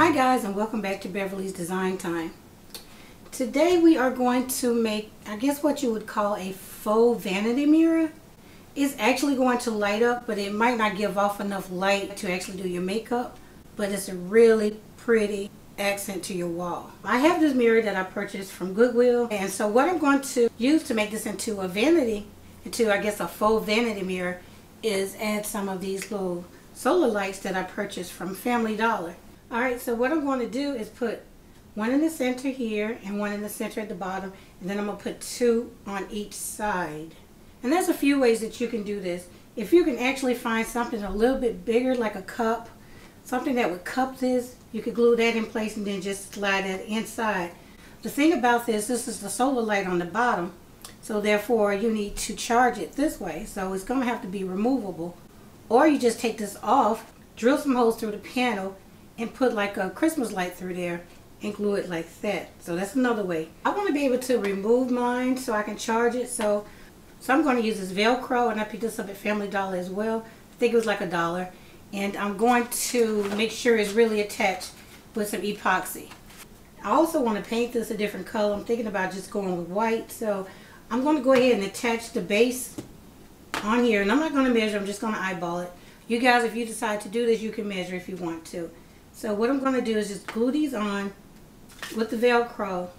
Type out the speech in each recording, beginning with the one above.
Hi guys, and welcome back to Beverly's Design Time. Today we are going to make, I guess what you would call a faux vanity mirror. It's actually going to light up, but it might not give off enough light to actually do your makeup, but it's a really pretty accent to your wall. I have this mirror that I purchased from Goodwill, and so what I'm going to use to make this into a vanity, I guess a faux vanity mirror, is add some of these little solar lights that I purchased from Family Dollar. Alright, so what I'm going to do is put one in the center here and one in the center at the bottom, and then I'm going to put two on each side. And there's a few ways that you can do this. If you can actually find something a little bit bigger, like a cup, something that would cup this, you could glue that in place and then just slide it inside. The thing about this is the solar light on the bottom, so therefore you need to charge it this way, so it's going to have to be removable. Or you just take this off, drill some holes through the panel, and put like a Christmas light through there and glue it like that. So that's another way. I want to be able to remove mine so I can charge it. So I'm going to use this velcro, and I picked this up at Family Dollar as well. I think it was like $1. And I'm going to make sure it's really attached with some epoxy. I also want to paint this a different color. I'm thinking about just going with white. So I'm going to go ahead and attach the base on here. And I'm not going to measure, I'm just going to eyeball it. You guys, if you decide to do this, you can measure if you want to. So what I'm going to do is just glue these on with the Velcro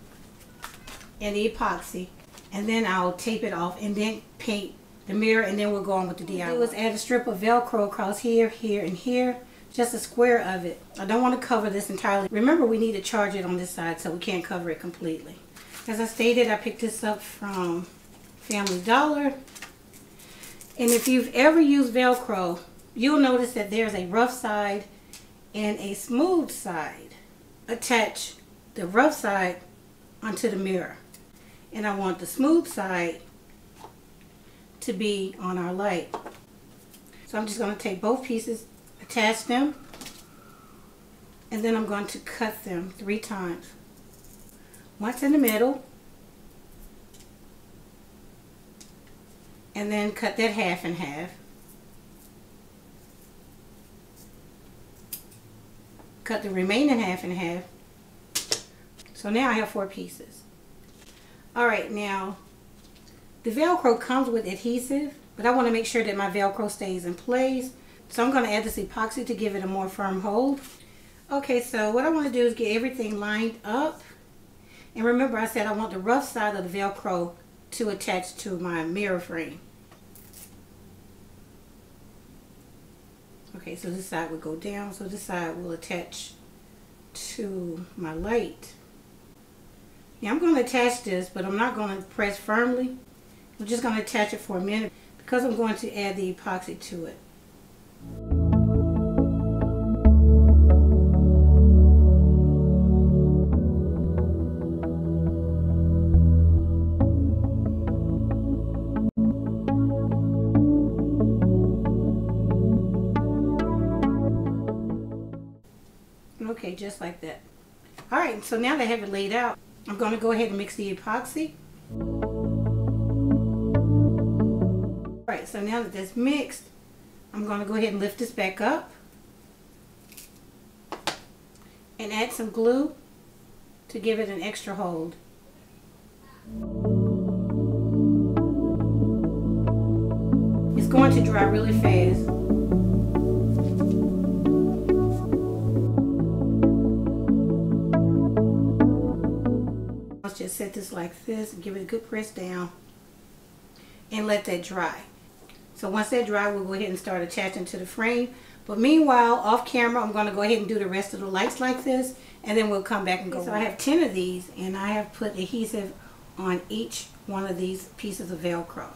and the epoxy, and then I'll tape it off and then paint the mirror, and then we'll go on with the DIY. What I'll do is add a strip of Velcro across here, here, and here, just a square of it. I don't want to cover this entirely. Remember, we need to charge it on this side, so we can't cover it completely. As I stated, I picked this up from Family Dollar. And if you've ever used Velcro, you'll notice that there's a rough side and a smooth side. Attach the rough side onto the mirror, and I want the smooth side to be on our light. So I'm just going to take both pieces, attach them, and then I'm going to cut them 3 times. Once in the middle, and then cut that half in half. Cut the remaining half in half. So now I have 4 pieces. Alright, now the Velcro comes with adhesive, but I want to make sure that my Velcro stays in place. So I'm going to add this epoxy to give it a more firm hold. Okay, so what I want to do is get everything lined up. And remember, I said I want the rough side of the Velcro to attach to my mirror frame. Okay, so this side would go down, so this side will attach to my light. Now I'm going to attach this, but I'm not going to press firmly. I'm just going to attach it for a minute because I'm going to add the epoxy to it. Okay, just like that. Alright, so now that I have it laid out, I'm going to go ahead and mix the epoxy. Alright, so now that that's mixed, I'm going to go ahead and lift this back up and add some glue to give it an extra hold. It's going to dry really fast. Just set this like this and give it a good press down and let that dry. So once that dry, we'll go ahead and start attaching to the frame. But meanwhile, off camera, I'm going to go ahead and do the rest of the lights like this, and then we'll come back and go. So I have 10 of these, and I have put adhesive on each one of these pieces of Velcro.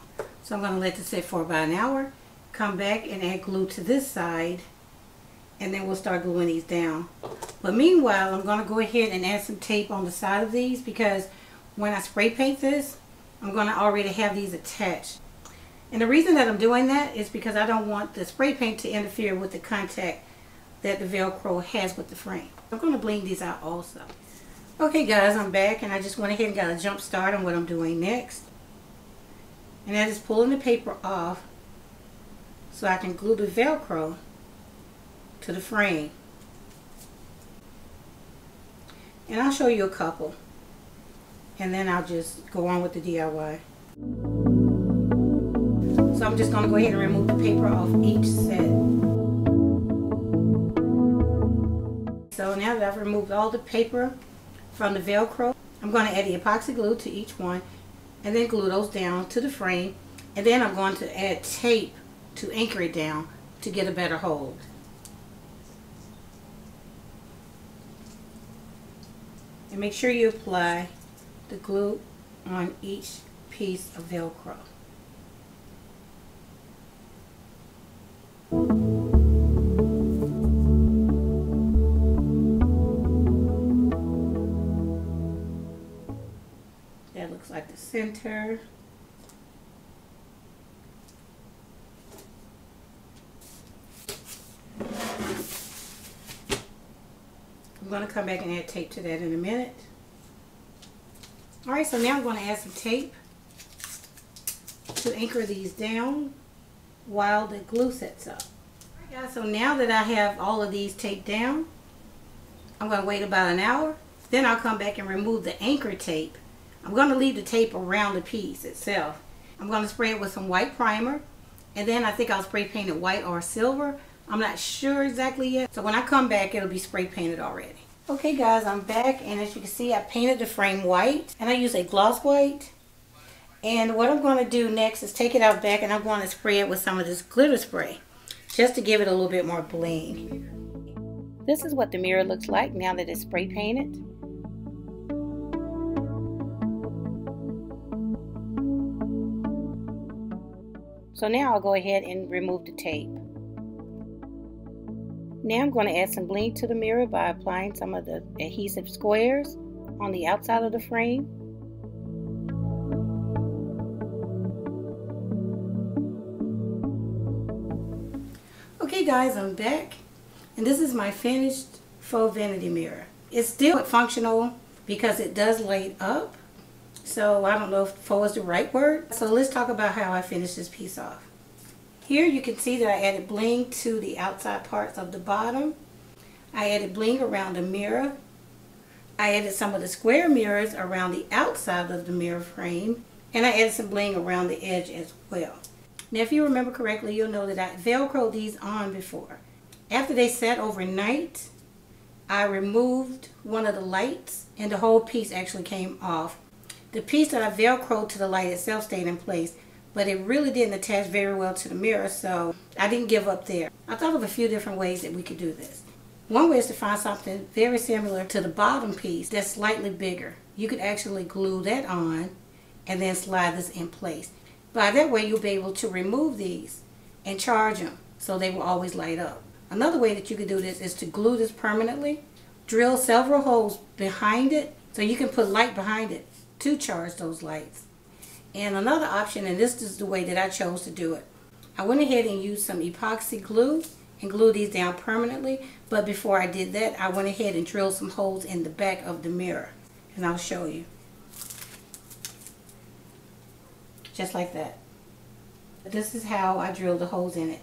So I'm going to let this sit for about an hour, come back and add glue to this side, and then we'll start gluing these down. But meanwhile, I'm going to go ahead and add some tape on the side of these, because when I spray paint this, I'm going to already have these attached. And the reason that I'm doing that is because I don't want the spray paint to interfere with the contact that the Velcro has with the frame. I'm going to bling these out also. Okay guys, I'm back, and I just went ahead and got a jump start on what I'm doing next. And that is pulling the paper off so I can glue the Velcro to the frame. And I'll show you a couple. And then I'll just go on with the DIY. So I'm just going to go ahead and remove the paper off each set. So now that I've removed all the paper from the Velcro, I'm going to add the epoxy glue to each one and then glue those down to the frame. And then I'm going to add tape to anchor it down to get a better hold. And make sure you apply the glue on each piece of Velcro. That looks like the center. I'm going to come back and add tape to that in a minute. Alright, so now I'm going to add some tape to anchor these down while the glue sets up. Alright guys, so now that I have all of these taped down, I'm going to wait about an hour. Then I'll come back and remove the anchor tape. I'm going to leave the tape around the piece itself. I'm going to spray it with some white primer, and then I think I'll spray paint it white or silver. I'm not sure exactly yet. So when I come back, it'll be spray painted already. Okay guys, I'm back, and as you can see, I painted the frame white, and I use a gloss white. And what I'm going to do next is take it out back, and I'm going to spray it with some of this glitter spray, just to give it a little bit more bling. This is what the mirror looks like now that it's spray painted. So now I'll go ahead and remove the tape. Now I'm going to add some bling to the mirror by applying some of the adhesive squares on the outside of the frame. Okay guys, I'm back, and this is my finished faux vanity mirror. It's still functional because it does light up, so I don't know if faux is the right word. So let's talk about how I finished this piece off. Here you can see that I added bling to the outside parts of the bottom. I added bling around the mirror. I added some of the square mirrors around the outside of the mirror frame, and I added some bling around the edge as well. Now if you remember correctly, you'll know that I Velcroed these on before. After they sat overnight, I removed one of the lights and the whole piece actually came off. The piece that I Velcroed to the light itself stayed in place, but it really didn't attach very well to the mirror, so I didn't give up there. I thought of a few different ways that we could do this. One way is to find something very similar to the bottom piece that's slightly bigger. You could actually glue that on and then slide this in place. By that way you'll be able to remove these and charge them so they will always light up. Another way that you could do this is to glue this permanently, drill several holes behind it so you can put light behind it to charge those lights. And another option, and this is the way that I chose to do it, I went ahead and used some epoxy glue and glued these down permanently, but before I did that I went ahead and drilled some holes in the back of the mirror, and I'll show you. Just like that. This is how I drilled the holes in it.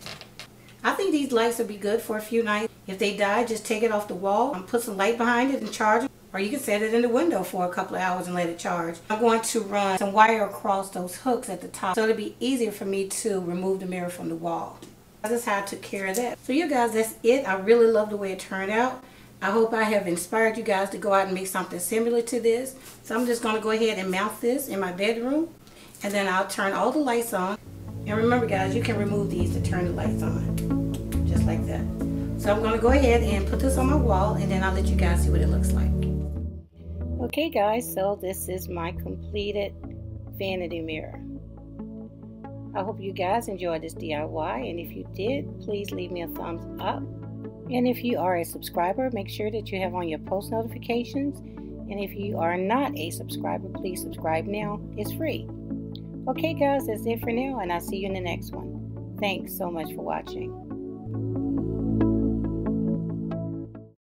I think these lights will be good for a few nights. If they die, just take it off the wall and put some light behind it and charge them. Or you can set it in the window for a couple of hours and let it charge. I'm going to run some wire across those hooks at the top so it'll be easier for me to remove the mirror from the wall. That's how I took care of that. So you guys, that's it. I really love the way it turned out. I hope I have inspired you guys to go out and make something similar to this. So I'm just going to go ahead and mount this in my bedroom, and then I'll turn all the lights on. And remember guys, you can remove these to turn the lights on, just like that. So I'm going to go ahead and put this on my wall, and then I'll let you guys see what it looks like. Okay guys, so this is my completed vanity mirror. I hope you guys enjoyed this DIY, and if you did, please leave me a thumbs up. And if you are a subscriber, make sure that you have on your post notifications. And if you are not a subscriber, please subscribe now. It's free. Okay guys, that's it for now, and I'll see you in the next one. Thanks so much for watching.